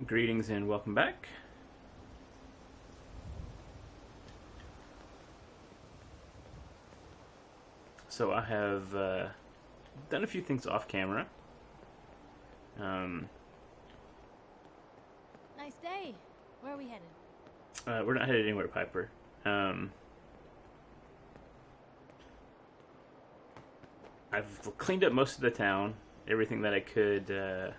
Greetings and welcome back. So I have done a few things off camera. Um, Nice day. Where are we headed? we're not headed anywhere, Piper. I've cleaned up most of the town, everything that I could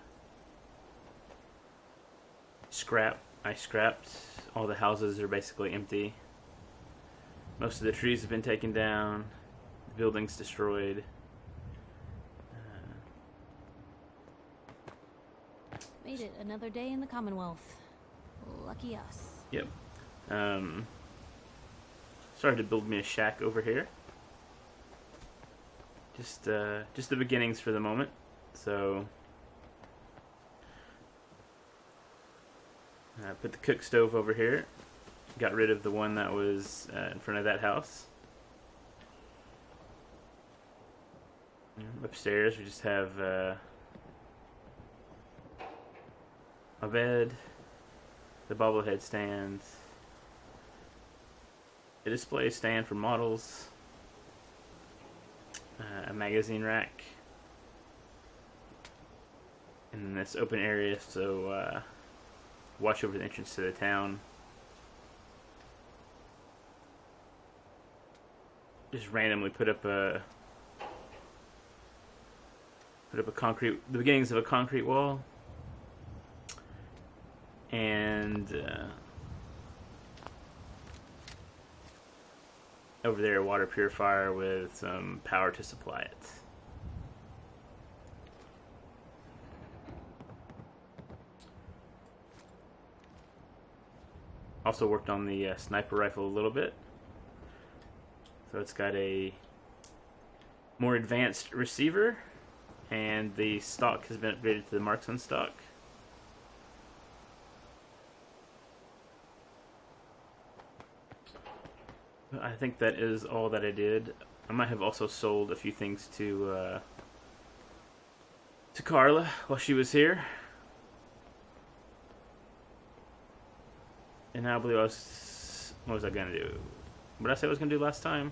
scrap. I scrapped. All the houses are basically empty. Most of the trees have been taken down. The buildings destroyed. Made it another day in the Commonwealth. Lucky us. Yep. Um, Started to build me a shack over here. Just the beginnings for the moment. So I put the cook stove over here. Got rid of the one that was in front of that house. Upstairs we just have a bed, the bobblehead stand, a display stand for models, a magazine rack, and then this open area so watch over the entrance to the town. Just randomly put up the beginnings of a concrete wall, and over there a water purifier with some power to supply it. Also worked on the sniper rifle a little bit. So it's got a more advanced receiver, and the stock has been upgraded to the marksman stock. I think that is all that I did. I might have also sold a few things to Carla while she was here. And now I believe what was I gonna do? What did I say I was gonna do last time?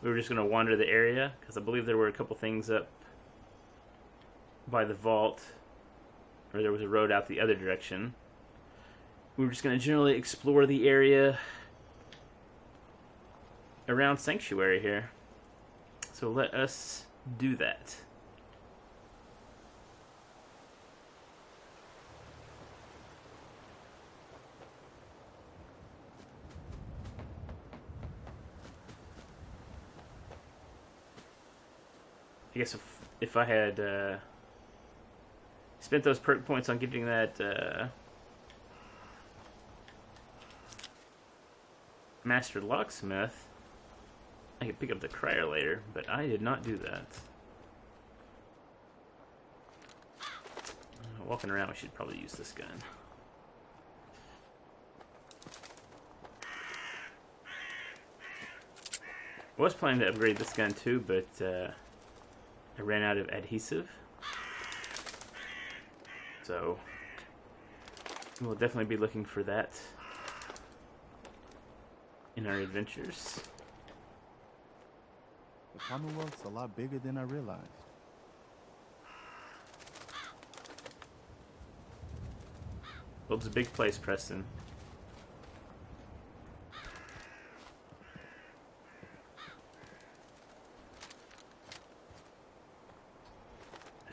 We were just gonna wander the area because I believe there were a couple things up by the vault, or there was a road out the other direction. We were just gonna generally explore the area around Sanctuary here. So let us do that. I guess if I had spent those perk points on getting that Master Locksmith, I could pick up the Crier later, but I did not do that. Walking around, we should probably use this gun. I was planning to upgrade this gun too, but I ran out of adhesive. So we'll definitely be looking for that in our adventures. The Commonwealth's a lot bigger than I realized. Well, it's a big place, Preston.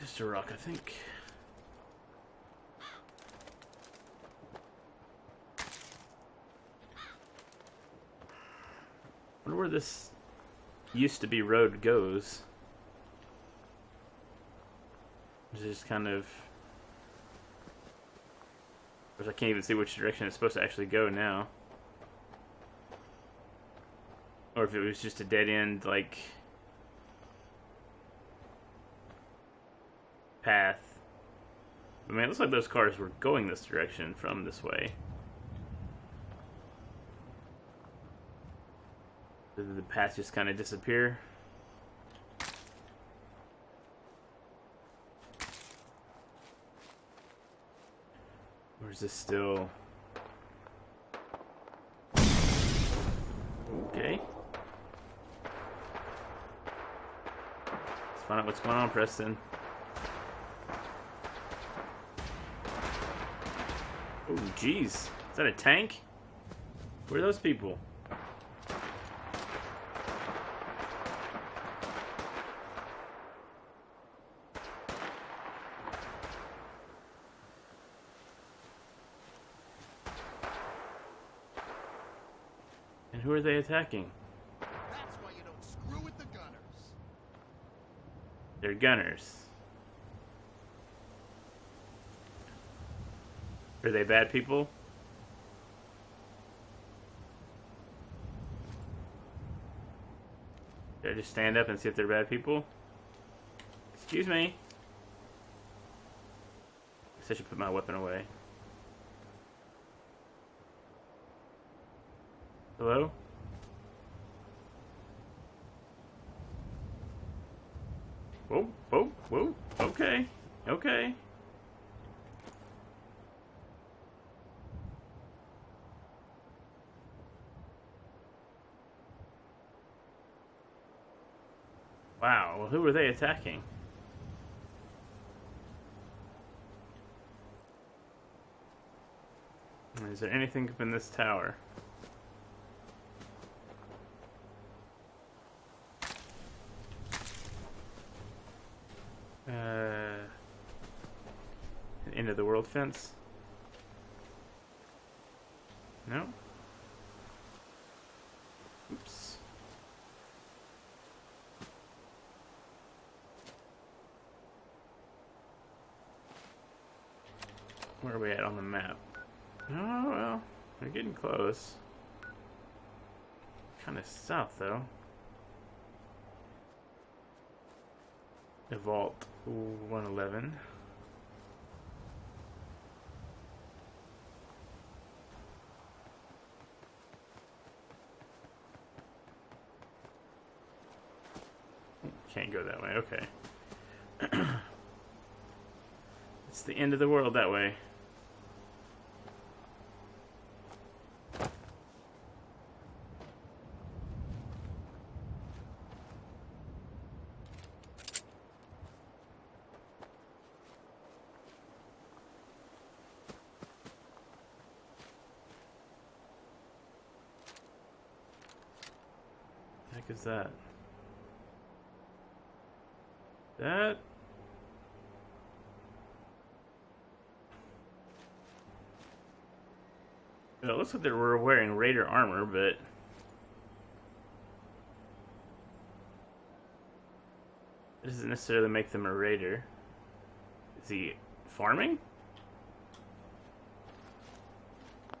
Just a rock, I think. I wonder where this used to be road goes. It's just kind of... Of course, I can't even see which direction it's supposed to actually go now. Or if it was just a dead end, like, path. I mean, it looks like those cars were going this direction from this way. Did the path just kind of disappear? Or is this still... Okay. Let's find out what's going on, Preston. Oh, jeez. Is that a tank? Where are those people? And who are they attacking? That's why you don't screw with the gunners. They're gunners. Are they bad people? Did I just stand up and see if they're bad people? Excuse me. I should put my weapon away. Hello? Whoa, whoa, whoa. Okay. Okay. Wow, well, who were they attacking? Is there anything up in this tower? An end of the world fence? No? Oops. Where are we at on the map? Oh, well, we're getting close. Kind of south, though. The vault 111. Can't go that way, okay. It's the end of the world that way. What the heck is that? That... Well, it looks like they were wearing Raider armor, but... It doesn't necessarily make them a Raider. Is he farming? I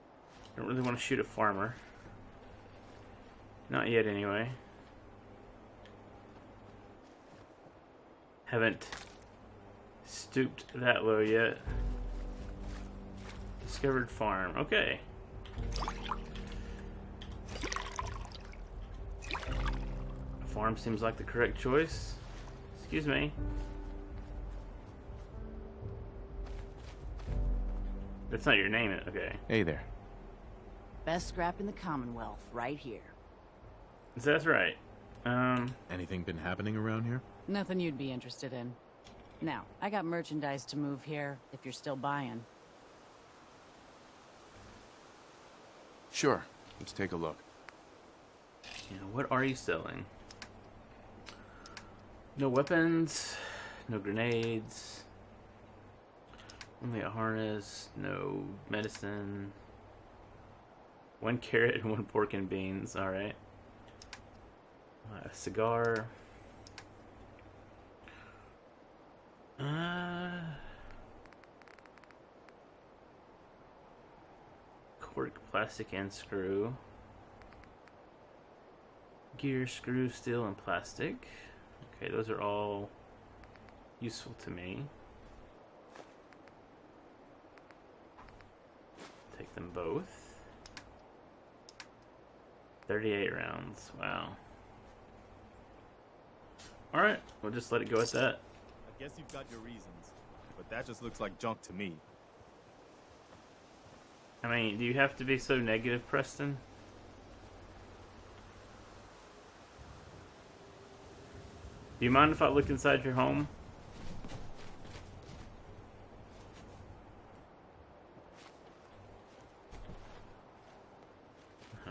don't really want to shoot a farmer. Not yet, anyway. Haven't stooped that low yet. Discovered farm. Okay. A farm seems like the correct choice. Excuse me. That's not your name, okay. Hey there. Best scrap in the Commonwealth, right here. That's right. Anything been happening around here? Nothing you'd be interested in. Now, I got merchandise to move here, if you're still buying. Sure. Let's take a look. Yeah, what are you selling? No weapons, no grenades, only a harness, no medicine, 1 carrot and 1 pork and beans, alright. A cigar. Cork, plastic, and screw. Gear, screw, steel, and plastic. Okay, those are all useful to me. Take them both. 38 rounds. Wow. Alright, we'll just let it go at that. I guess you've got your reasons, but that just looks like junk to me. I mean, do you have to be so negative, Preston? Do you mind if I look inside your home?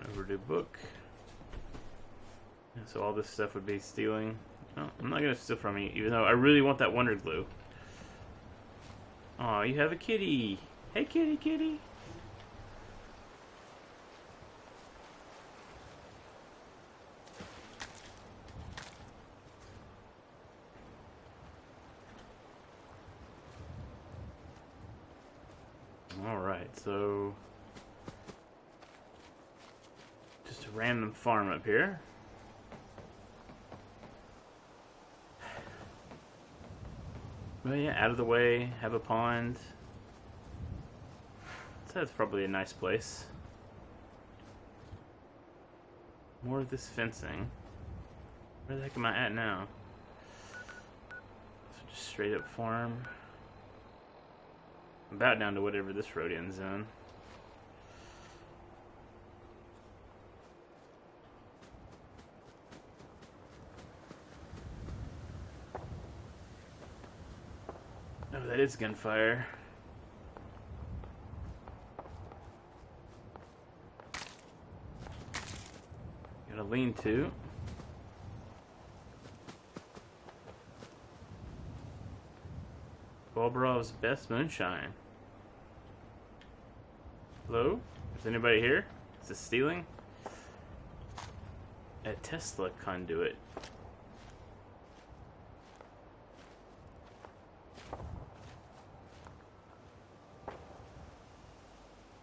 Overdue book. So all this stuff would be stealing. No, I'm not gonna steal from you, even though I really want that Wonder Glue. Aw, you have a kitty. Hey, kitty, kitty. Alright, so just a random farm up here. Well, yeah, out of the way, have a pond. So that's probably a nice place. More of this fencing. Where the heck am I at now? So just straight up farm. About down to whatever this road ends in. Oh, that is gunfire. Got a lean-to. Bolbrov's best moonshine. Hello? Is anybody here? Is this stealing? A Tesla conduit.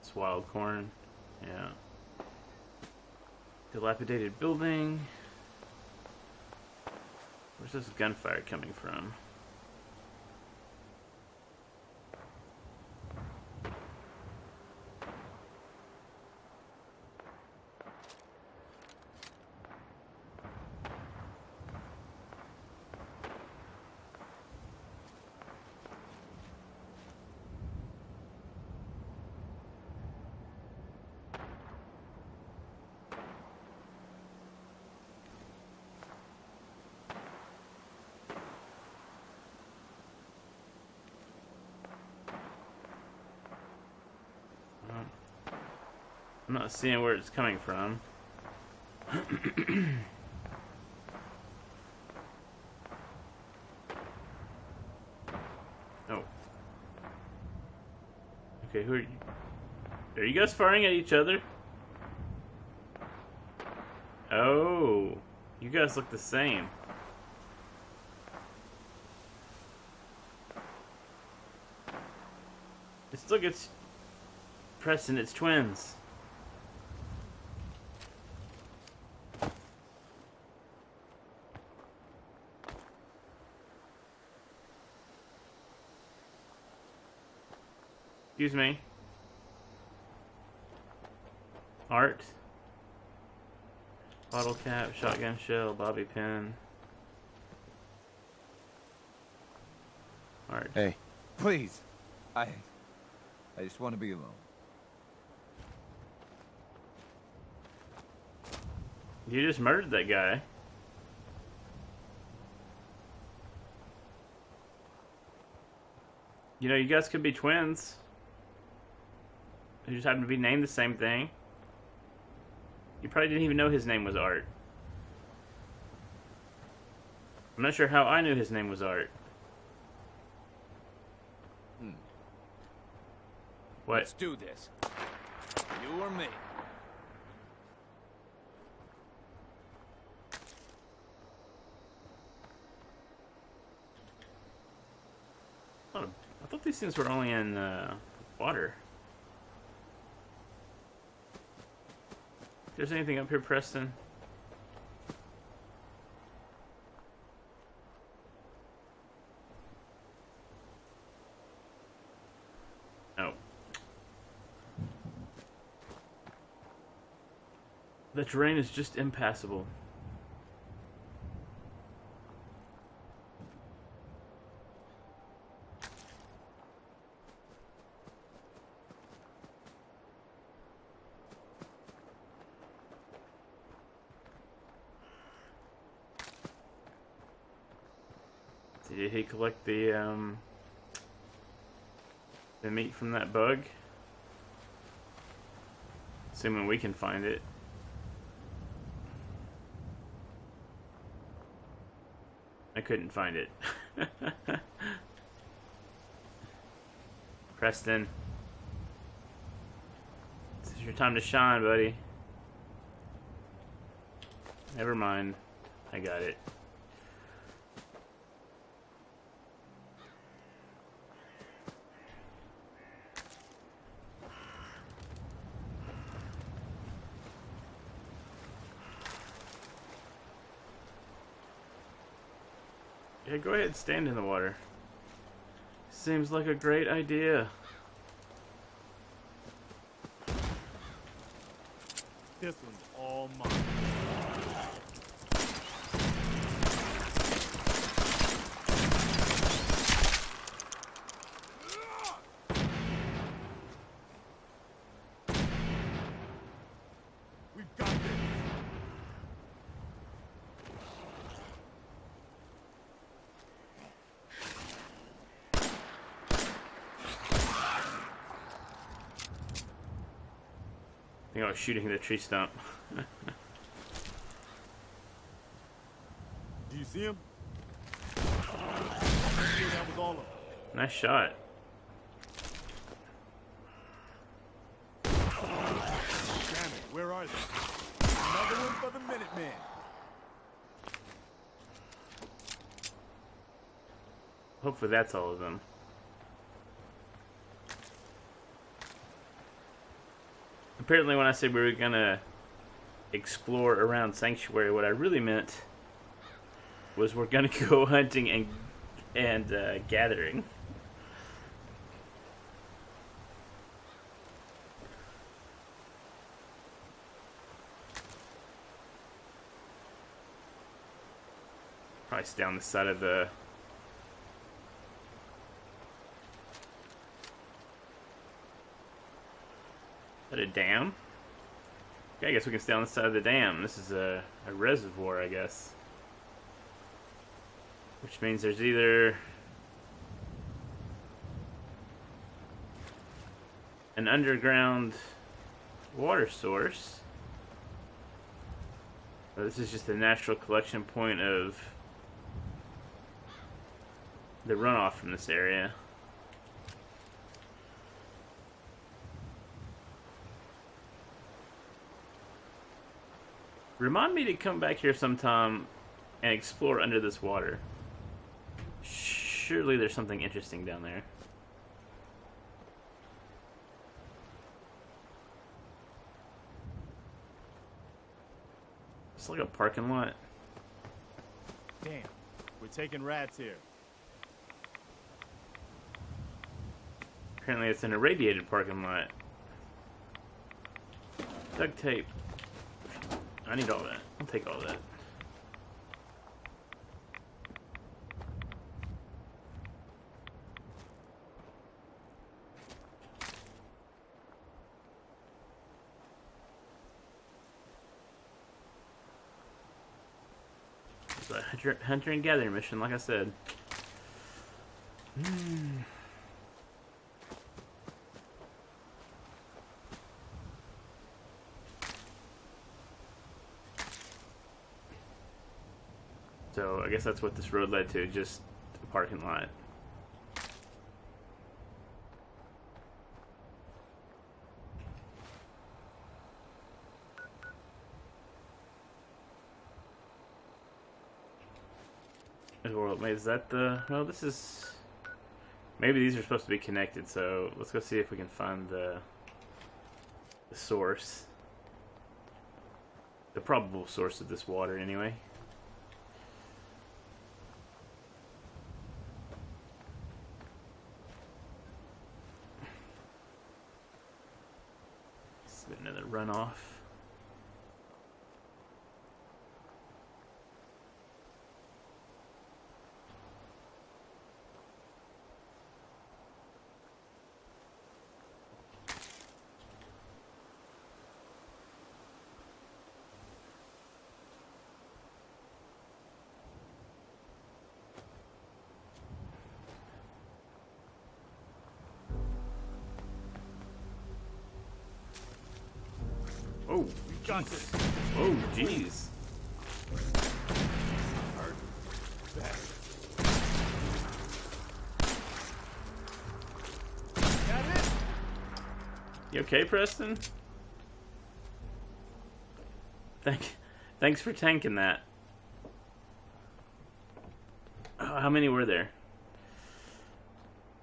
It's wild corn. Yeah. Dilapidated building. Where's this gunfire coming from? I'm not seeing where it's coming from. Oh. Okay, who are you? Are you guys firing at each other? Oh. You guys look the same. It's Preston, it's twins. Excuse me. Art. Bottle cap, shotgun shell, bobby pin. Art. Hey, Please. I just want to be alone. You just murdered that guy. You know, you guys could be twins. They just happen to be named the same thing. You probably didn't even know his name was Art. I'm not sure how I knew his name was Art. What? Let's do this. You or me? I thought these things were only in water. If there's anything up here, Preston? Oh. The terrain is just impassable. Did he collect the meat from that bug? Assuming we can find it. I couldn't find it. Preston. This is your time to shine, buddy. Never mind. I got it. Yeah, go ahead and stand in the water. Seems like a great idea. This one's all mine. We've got this. I think I was shooting the tree stump. Do you see him? That was all of them. Nice shot. Damn it, where are they? Another one for the Minutemen. Hopefully that's all of them. Apparently when I said we were gonna explore around Sanctuary, what I really meant was we're gonna go hunting and gathering. Probably stay on the side of the... Is that a dam? Okay, I guess we can stay on the side of the dam. This is a reservoir, I guess. Which means there's either an underground water source, or this is just a natural collection point of the runoff from this area. Remind me to come back here sometime and explore under this water. Surely there's something interesting down there. It's like a parking lot. Damn, we're taking rats here. Apparently it's an irradiated parking lot. Duct tape. I need all that. I'll take all that. It's a hunter and gathering mission, like I said. So I guess that's what this road led to, just a parking lot. Well, is that the... Well, this is... Maybe these are supposed to be connected, so let's go see if we can find the source. The probable source of this water, anyway. Another runoff. Got this. Oh, jeez. Got it? You okay, Preston? Thanks for tanking that. Oh, how many were there?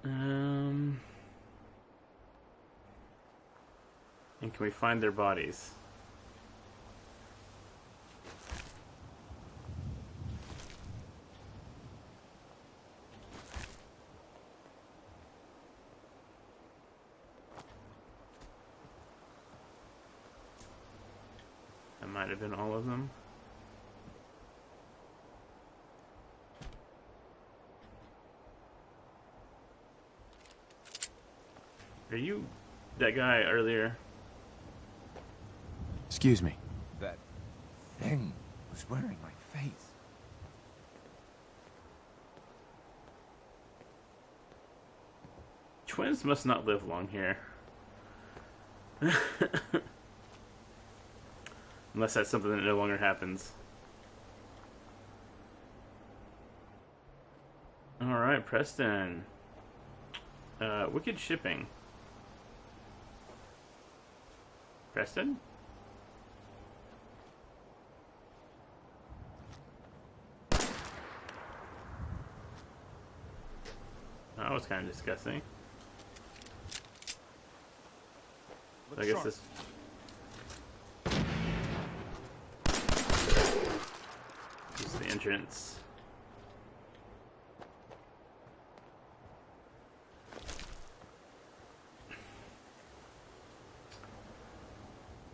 And can we find their bodies? That might have been all of them. Are you that guy earlier? Excuse me. That thing was wearing my face. Twins must not live long here. Unless that's something that no longer happens. Alright, Preston. Wicked shipping. Preston? That was kind of disgusting. I guess this... This is the entrance.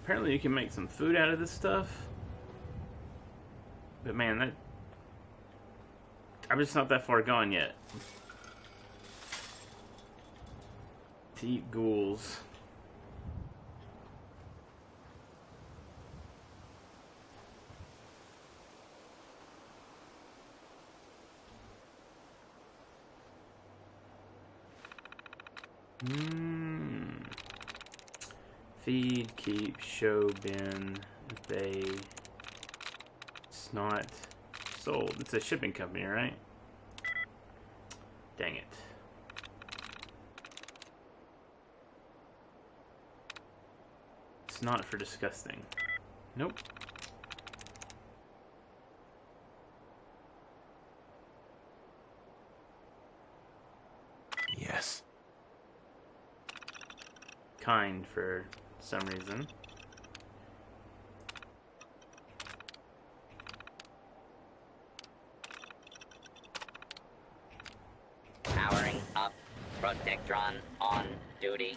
Apparently you can make some food out of this stuff. But man, that... I'm just not that far gone yet. To eat ghouls. Feed, keep, show, bin, they. It's not sold. It's a shipping company, right? Dang it. It's not for disgusting. Nope. Yes. Kind for some reason. Powering up. Protectron on duty.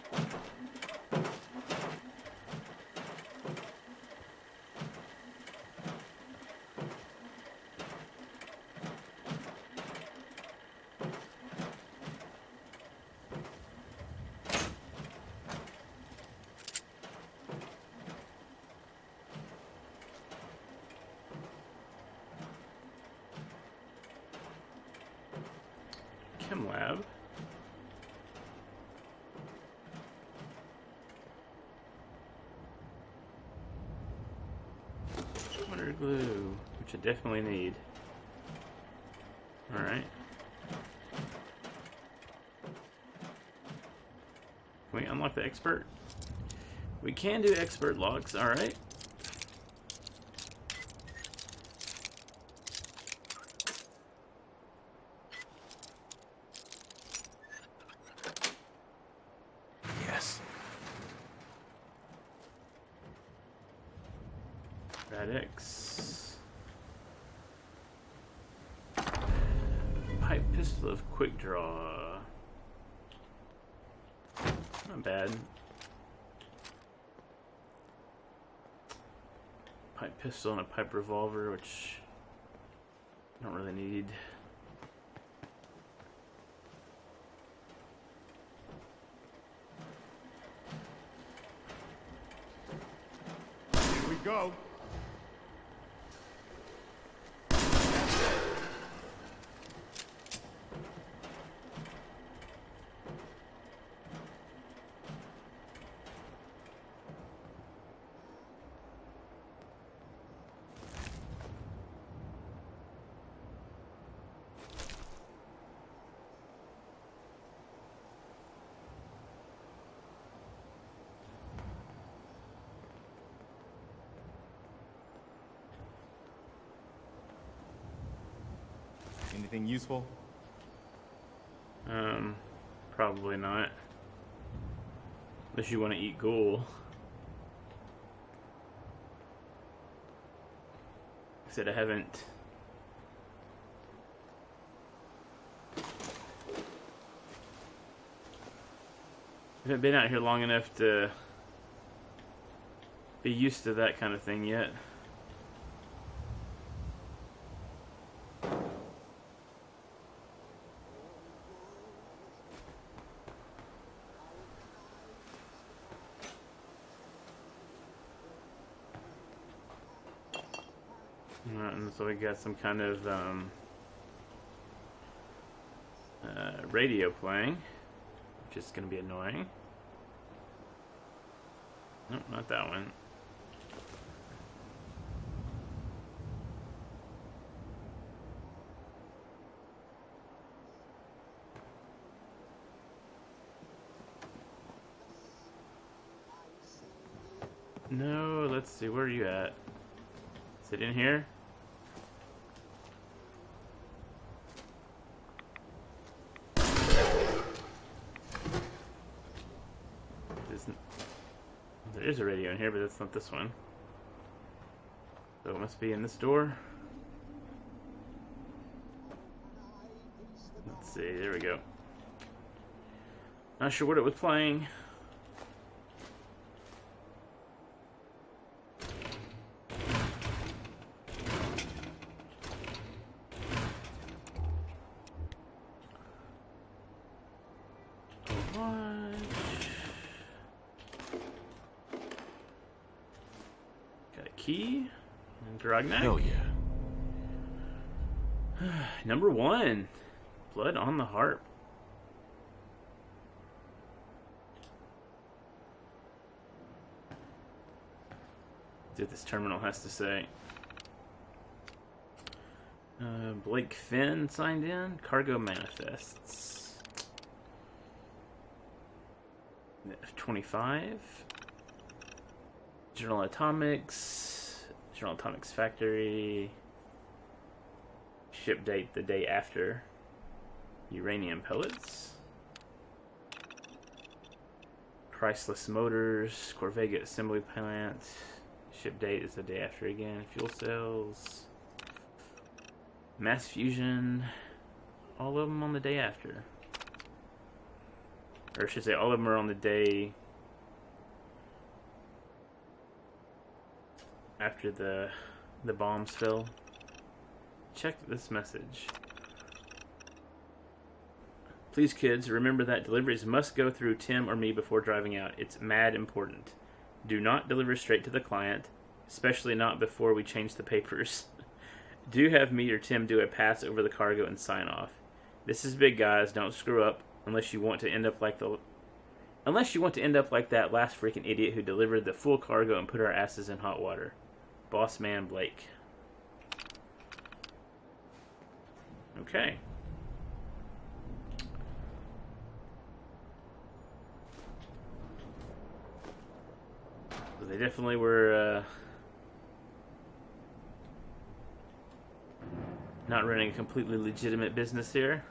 Chem lab. Water glue, which I definitely need. Alright. Can we unlock the expert? We can do expert logs, alright. Yes. Radix. Pipe pistol of quick draw. Not bad. Pipe pistol and a pipe revolver, which I don't really need. Here we go. Anything useful? Probably not. Unless you want to eat ghoul. I said I haven't. I haven't been out here long enough to be used to that kind of thing yet. Alright, and so we got some kind of radio playing, which is going to be annoying. Nope, not that one. No, let's see, where are you at? Is it in here? There is a radio in here, but that's not this one. So it must be in this door. Let's see, there we go. Not sure what it was playing. Key and Grognak. Hell yeah. Number 1, Blood on the Harp. See what this terminal has to say. Blake Finn signed in. Cargo manifests. F-25. General Atomics. General Atomics Factory. Ship date the day after. Uranium pellets. Priceless Motors. Corvega Assembly Plant. Ship date is the day after again. Fuel cells. Mass Fusion. All of them on the day after. Or I should say all of them are on the day after the bombs fell. Check this message. Please, kids, remember that deliveries must go through Tim or me before driving out. It's mad important. Do not deliver straight to the client, especially not before we change the papers. Do have me or Tim do a pass over the cargo and sign off. This is big, guys. Don't screw up unless you want to end up like that last freaking idiot who delivered the full cargo and put our asses in hot water. Boss man Blake. Okay. So they definitely were not running a completely legitimate business here.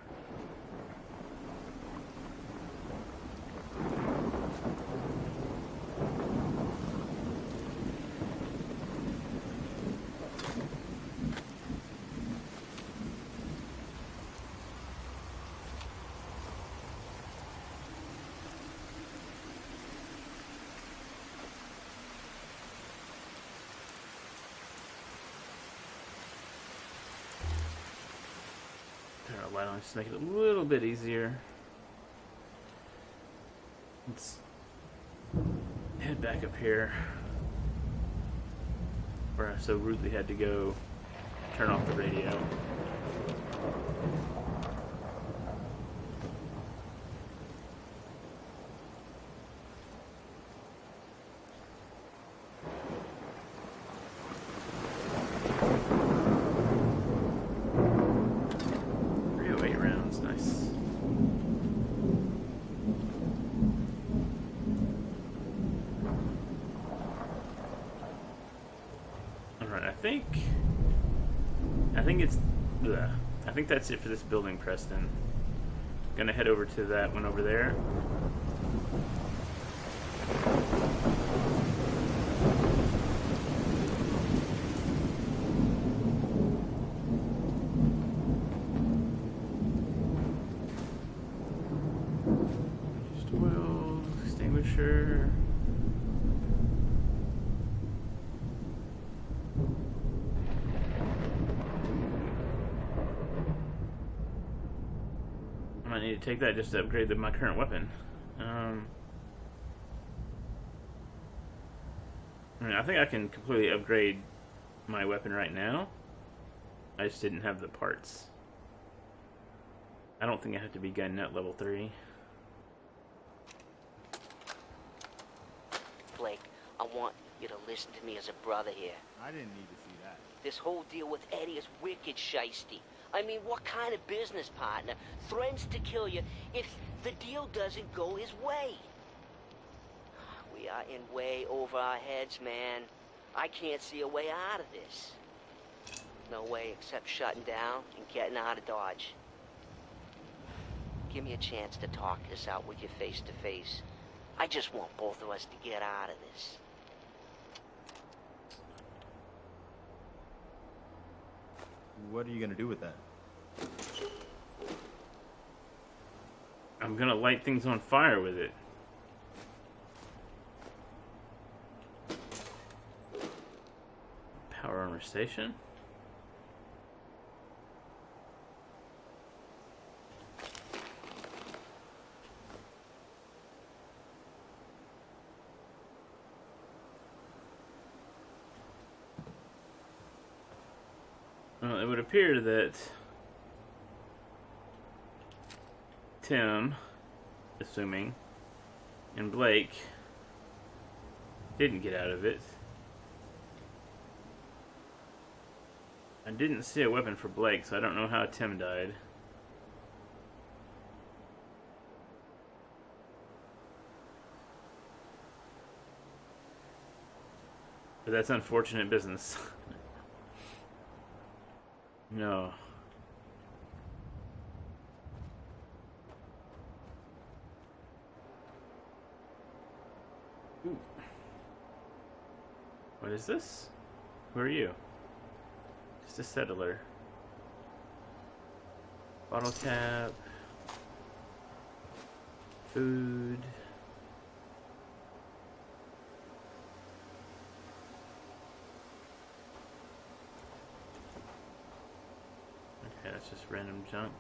Light on, just make it a little bit easier. Let's head back up here where I so rudely had to go turn off the radio. I think it's I think that's it for this building, Preston. Gonna head over to that one over there. Just oil, extinguisher. I might need to take that just to upgrade my current weapon. I mean, I think I can completely upgrade my weapon right now. I just didn't have the parts. I don't think I have to be gun nut level 3. Blake, I want you to listen to me as a brother here. I didn't need to see that. This whole deal with Eddie is wicked shiesty. I mean, what kind of business partner threatens to kill you if the deal doesn't go his way? We are in way over our heads, man. I can't see a way out of this. No way except shutting down and getting out of Dodge. Give me a chance to talk this out with you face to face. I just want both of us to get out of this. What are you gonna do with that? I'm gonna light things on fire with it. Power armor station. Well, it would appear that Tim, assuming, and Blake didn't get out of it. I didn't see a weapon for Blake, so I don't know how Tim died. But that's unfortunate business. No. Ooh. What is this? Who are you? Just a settler. Bottle cap. Food. Okay, that's just random junk.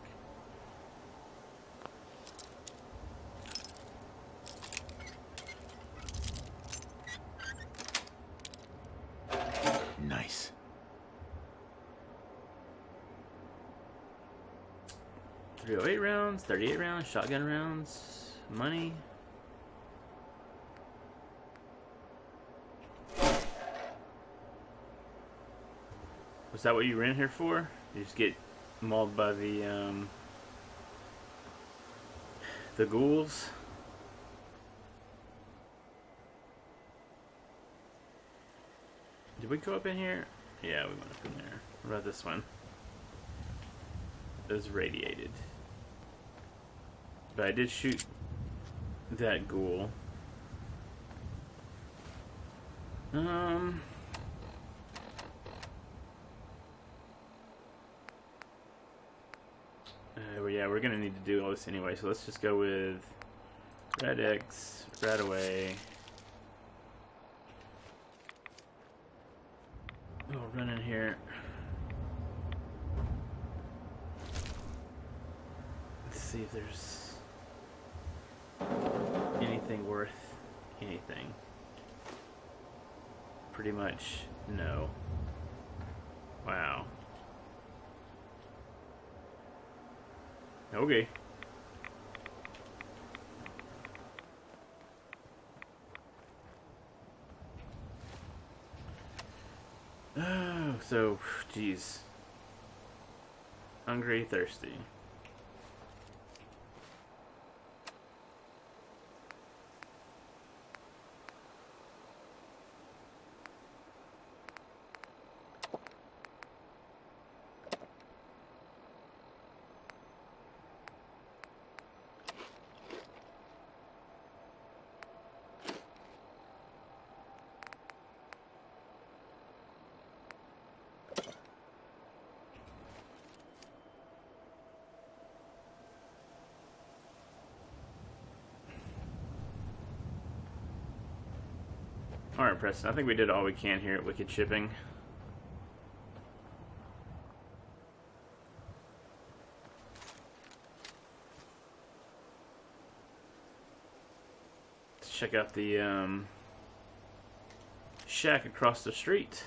Nice. 308 rounds, 38 rounds, shotgun rounds, money. Was that what you ran here for? You just get mauled by the ghouls? Did we go up in here? Yeah, we went up in there. What about this one? It was radiated. But I did shoot that ghoul. Yeah, we're gonna need to do all this anyway, so let's just go with Red X, Red Away. We'll run in here. Let's see if there's anything worth anything. Pretty much no. Wow. Okay. Oh, so, geez. Hungry, thirsty. Alright, Preston, I think we did all we can here at Wicked Shipping. Let's check out the shack across the street.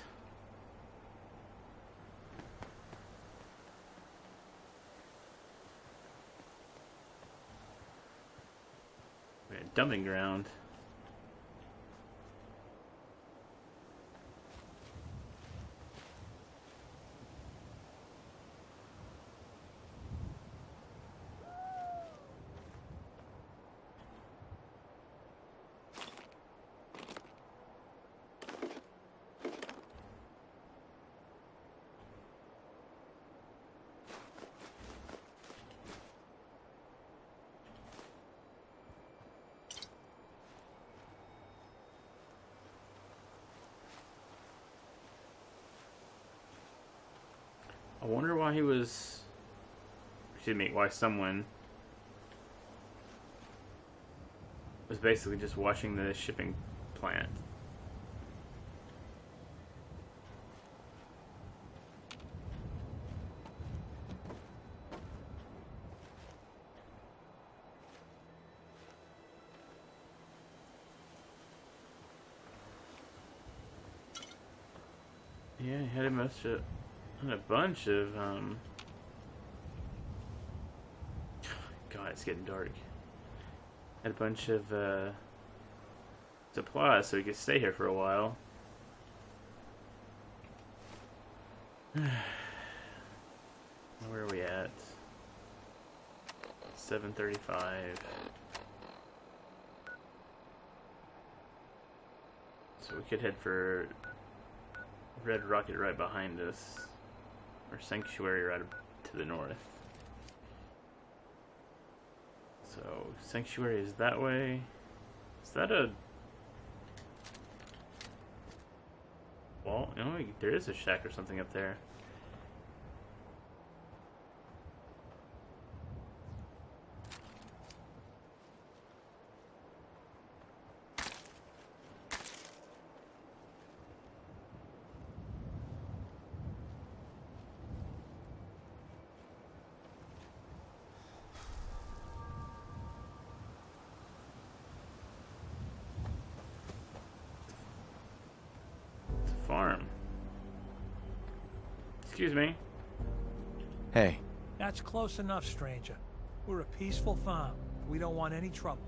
We had a dumping ground. I wonder why he was... Excuse me, why someone was basically just watching the shipping plant. Yeah, he had a bunch of, God, it's getting dark. Had a bunch of, supplies so he could stay here for a while. Where are we at? 7:35. So we could head for Red Rocket right behind us. Or Sanctuary right to the north. So, Sanctuary is that way. Is that a wall? No, there is a shack or something up there. Farm. Excuse me. Hey. That's close enough, stranger. We're a peaceful farm. We don't want any trouble.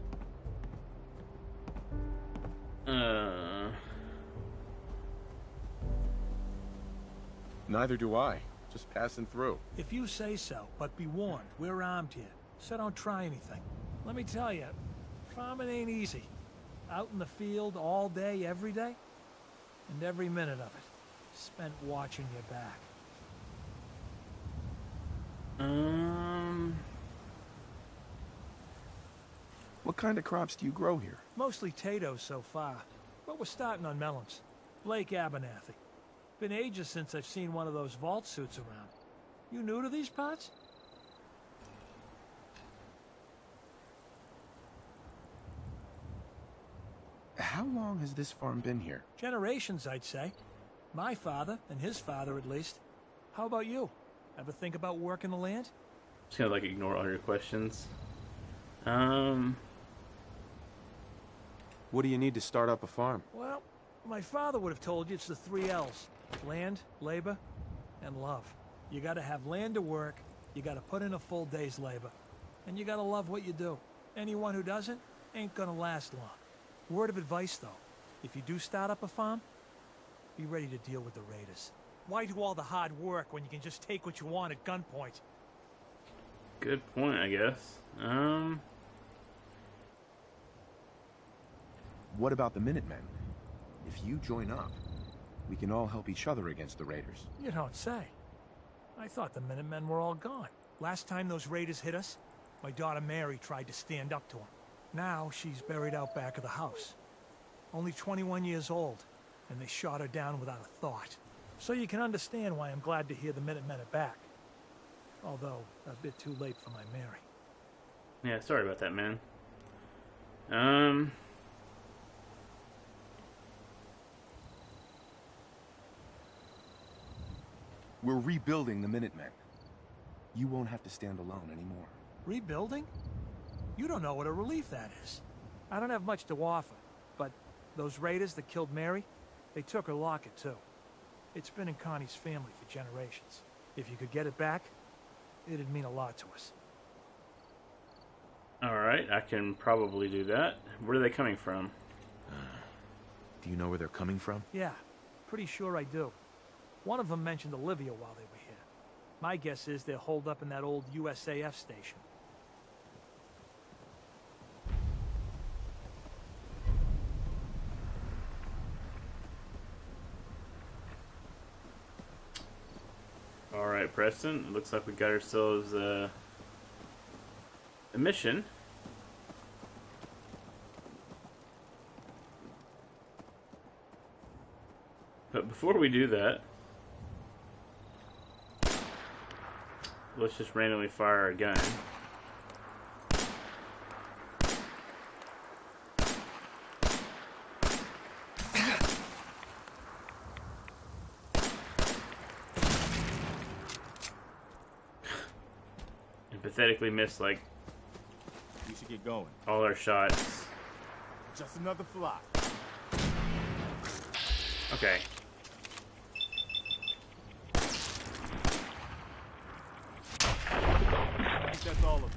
Neither do I. Just passing through. If you say so, but be warned, we're armed here. So don't try anything. Let me tell you, farming ain't easy. Out in the field all day, every day. And every minute of it spent watching your back. What kind of crops do you grow here? Mostly potatoes so far, but we're starting on melons. Lake Abernathy. Been ages since I've seen one of those vault suits around. You new to these parts? How long has this farm been here? Generations, I'd say. My father, and his father at least. How about you? Ever think about working the land? Just gonna like ignore all your questions. What do you need to start up a farm? Well, my father would have told you it's the 3 L's. Land, labor, and love. You gotta have land to work, you gotta put in a full day's labor, and you gotta love what you do. Anyone who doesn't ain't gonna last long. Word of advice, though. If you do start up a farm, be ready to deal with the raiders. Why do all the hard work when you can just take what you want at gunpoint? Good point, I guess. What about the Minutemen? If you join up, we can all help each other against the raiders. You don't say. I thought the Minutemen were all gone. Last time those raiders hit us, my daughter Mary tried to stand up to them. Now she's buried out back of the house. Only 21 years old, and they shot her down without a thought. So you can understand why I'm glad to hear the Minutemen are back. Although, a bit too late for my Mary. Yeah, sorry about that, man. We're rebuilding the Minutemen. You won't have to stand alone anymore. Rebuilding? You don't know what a relief that is. I don't have much to offer, but those raiders that killed Mary, they took her locket too. It's been in Connie's family for generations. If you could get it back, it'd mean a lot to us. Alright, I can probably do that. Where are they coming from? Do you know where they're coming from? Yeah, pretty sure I do. One of them mentioned Olivia while they were here. My guess is they're holed up in that old USAF station. Alright, Preston. It looks like we got ourselves a mission. But before we do that, let's just randomly fire a gun. And pathetically missed like We should get going. all our shots. Just another fly. Okay. I think that's all of them.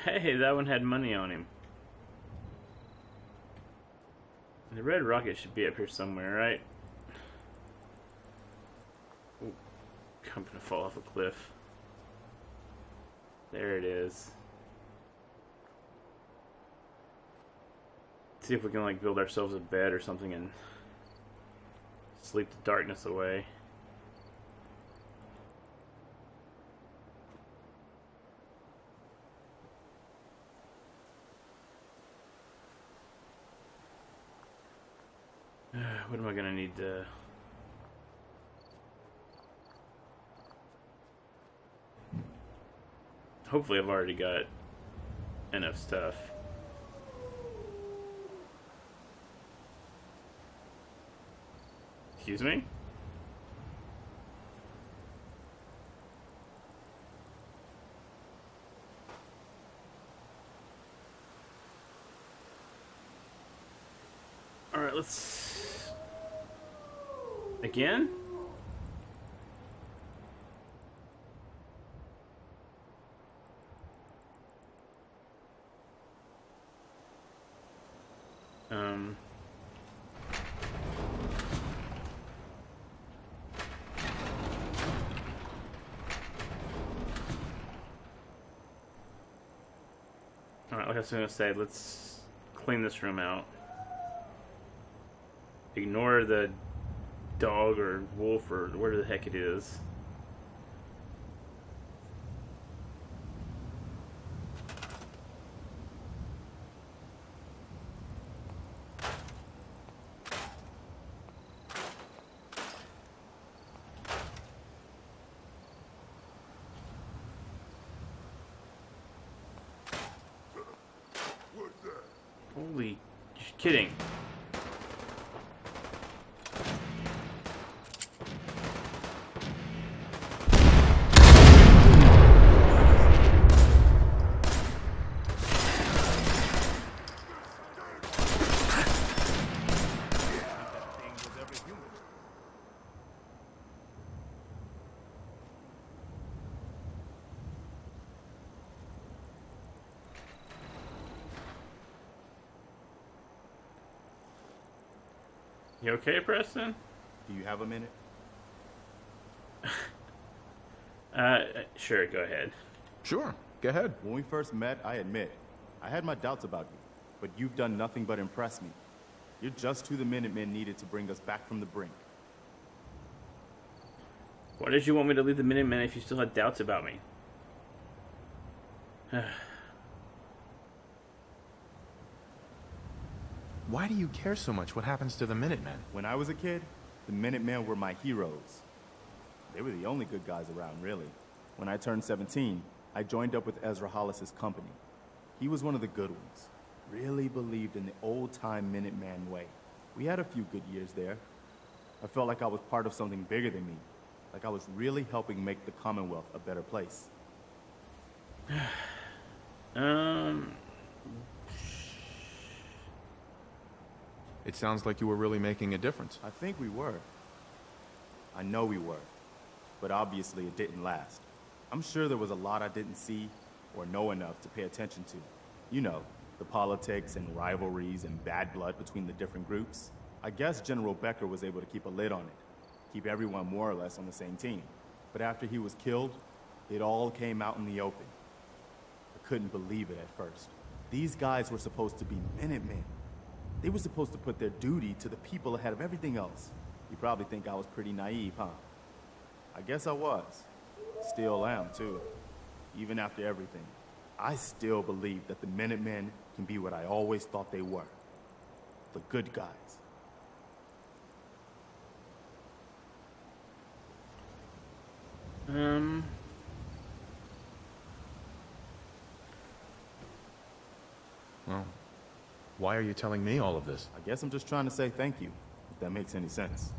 Hey, that one had money on him. The red rocket should be up here somewhere, right? Ooh, I'm gonna fall off a cliff. There it is. See if we can like build ourselves a bed or something and sleep the darkness away. What am I gonna need to... Hopefully I've already got enough stuff. Excuse me? Alright, let's... Again? Alright, like I was gonna say, let's clean this room out. Ignore the dog or wolf or whatever the heck it is. Holy, you're kidding. You okay, Preston? Do you have a minute? Sure, go ahead. Sure, go ahead. When we first met, I admit, I had my doubts about you, but you've done nothing but impress me. You're just who the Minutemen needed to bring us back from the brink. Why did you want me to leave the Minutemen if you still had doubts about me? Why do you care so much what happens to the Minutemen? When I was a kid, the Minutemen were my heroes. They were the only good guys around, really. When I turned 17, I joined up with Ezra Hollis's company. He was one of the good ones. Really believed in the old-time Minuteman way. We had a few good years there. I felt like I was part of something bigger than me. Like I was really helping make the Commonwealth a better place. It sounds like you were really making a difference. I think we were. I know we were. But obviously it didn't last. I'm sure there was a lot I didn't see or know enough to pay attention to. You know, the politics and rivalries and bad blood between the different groups. I guess General Becker was able to keep a lid on it, keep everyone more or less on the same team. But after he was killed, it all came out in the open. I couldn't believe it at first. These guys were supposed to be Minutemen. They were supposed to put their duty to the people ahead of everything else. You probably think I was pretty naive, huh? I guess I was. Still am, too. Even after everything, I still believe that the Minutemen can be what I always thought they were. The good guys. Well, why are you telling me all of this? I guess I'm just trying to say thank you, if that makes any sense.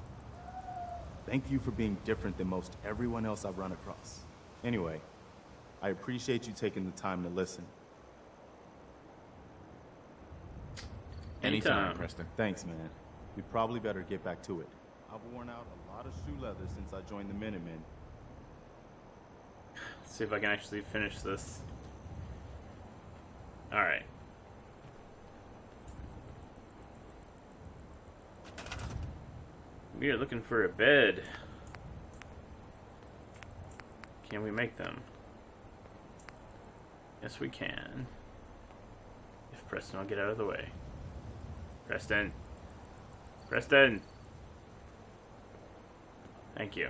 Thank you for being different than most everyone else I've run across. Anyway, I appreciate you taking the time to listen. Anytime, Preston. Thanks, man. We probably better get back to it. I've worn out a lot of shoe leather since I joined the Minutemen. Let's see if I can actually finish this. Alright. We are looking for a bed. Can we make them? Yes, we can. If Preston will get out of the way. Preston. Preston! Thank you.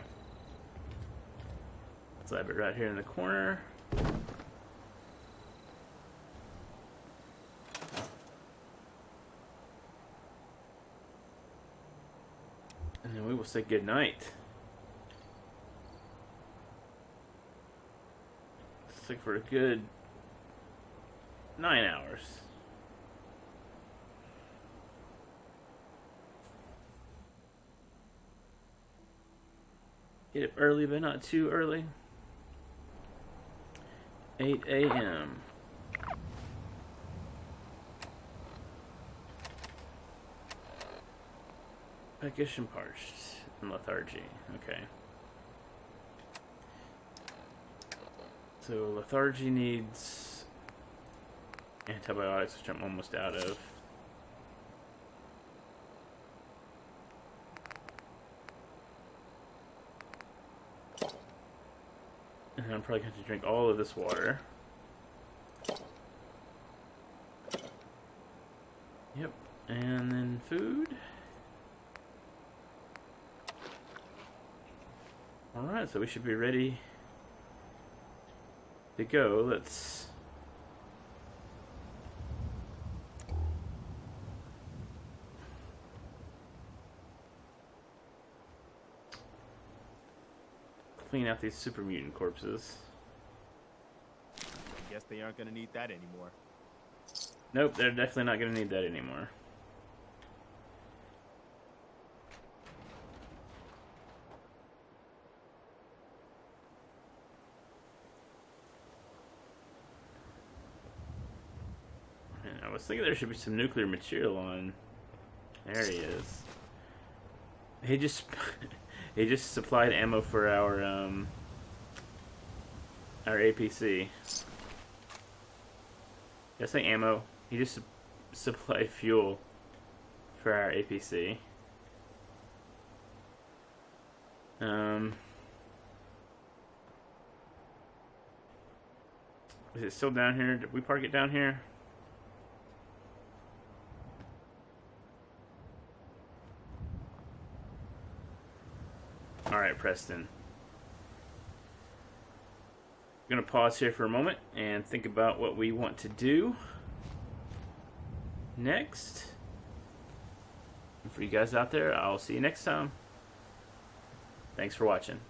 Let's have it right here in the corner. And then we will say goodnight. Let's look for a good 9 hours. Get up early, but not too early. 8 a.m. Peckish and parched and lethargy. Okay. So lethargy needs antibiotics, which I'm almost out of. And I'm probably going to have to drink all of this water. Yep. And then food. Alright, so we should be ready to go. Let's clean out these super mutant corpses. I guess they aren't gonna need that anymore. Nope, they're definitely not gonna need that anymore. I was thinking there should be some nuclear material on. There he is. He just supplied ammo for our APC. Did I say ammo? He just supplied fuel for our APC. Is it still down here? Did we park it down here? Alright, Preston. I'm going to pause here for a moment and think about what we want to do next. And for you guys out there, I'll see you next time. Thanks for watching.